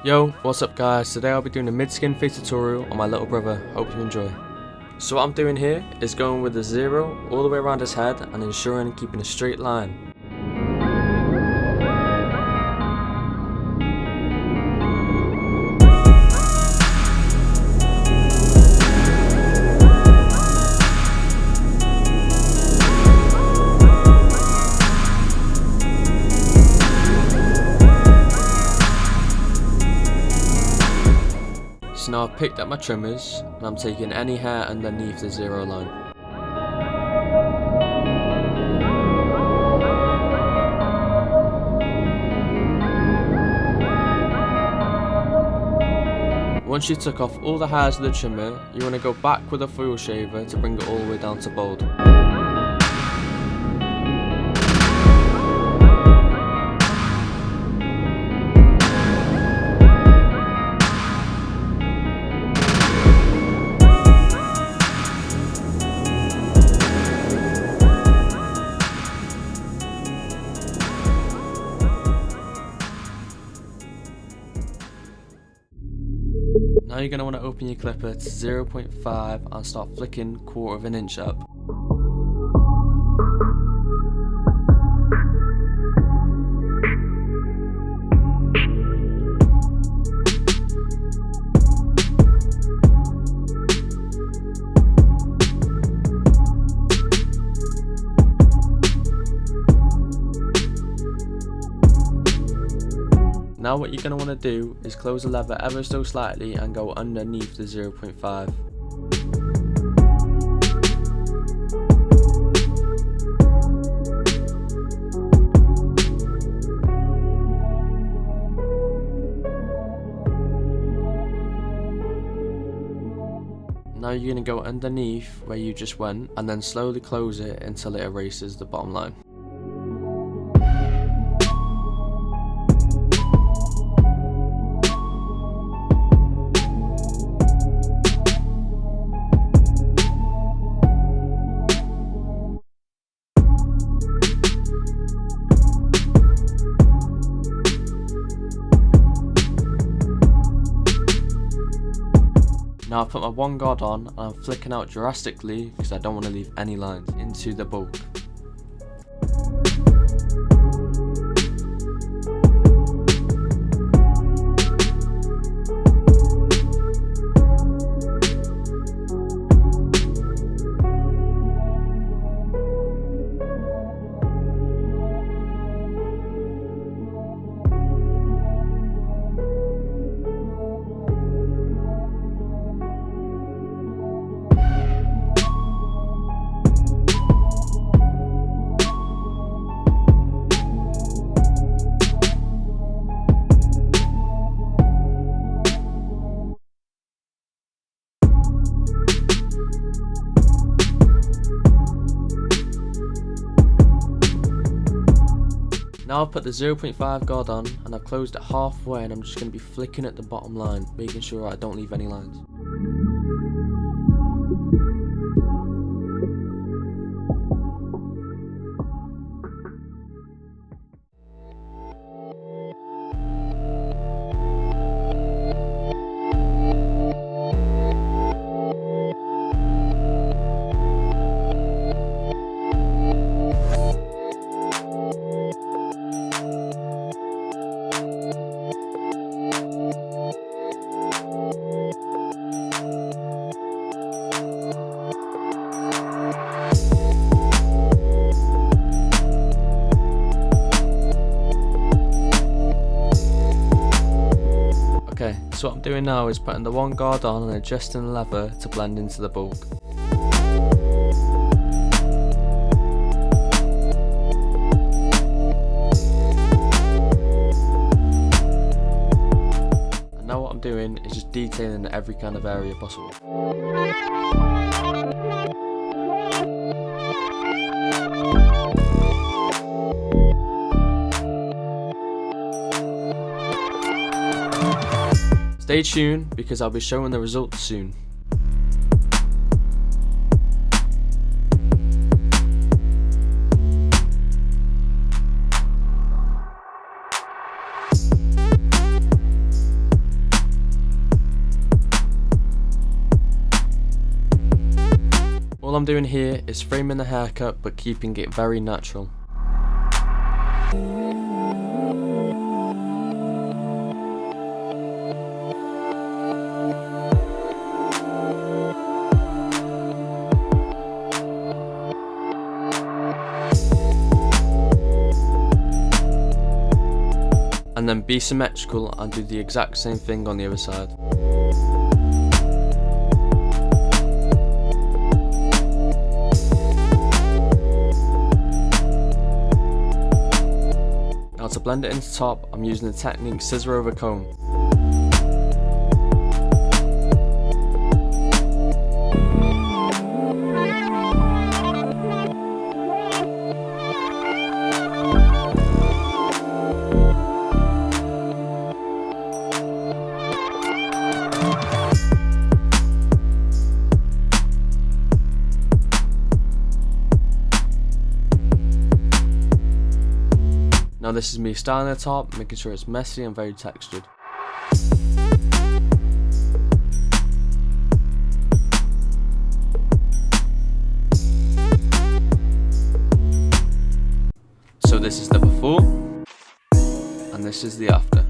Yo, what's up guys? Today I'll be doing a mid-Skinfade tutorial on my little brother. Hope you enjoy. So what I'm doing here is going with the 0 all the way around his head and ensuring keeping a straight line. So now I've picked up my trimmers and I'm taking any hair underneath the 0 line. Once you took off all the hairs of the trimmer, you want to go back with a foil shaver to bring it all the way down to bald. Now you're going to want to open your clipper to 0.5 and start flicking 1/4 of an inch up. Now what you're going to want to do is close the lever ever so slightly and go underneath the 0.5. Now you're going to go underneath where you just went and then slowly close it until it erases the bottom line. Now I've put my one guard on and I'm flicking out drastically because I don't want to leave any lines into the bulk. Now I've put the 0.5 guard on and I've closed it halfway and I'm just going to be flicking at the bottom line, making sure I don't leave any lines. Okay, so what I'm doing now is putting the one guard on and adjusting the lever to blend into the bulk. And now what I'm doing is just detailing every kind of area possible. Stay tuned because I'll be showing the results soon. doing here is framing the haircut but keeping it very natural. And then be symmetrical and do the exact same thing on the other side. Now to blend it into top, I'm using the technique scissor over comb. Now this is me styling the top, making sure it's messy and very textured. So this is the before, and this is the after.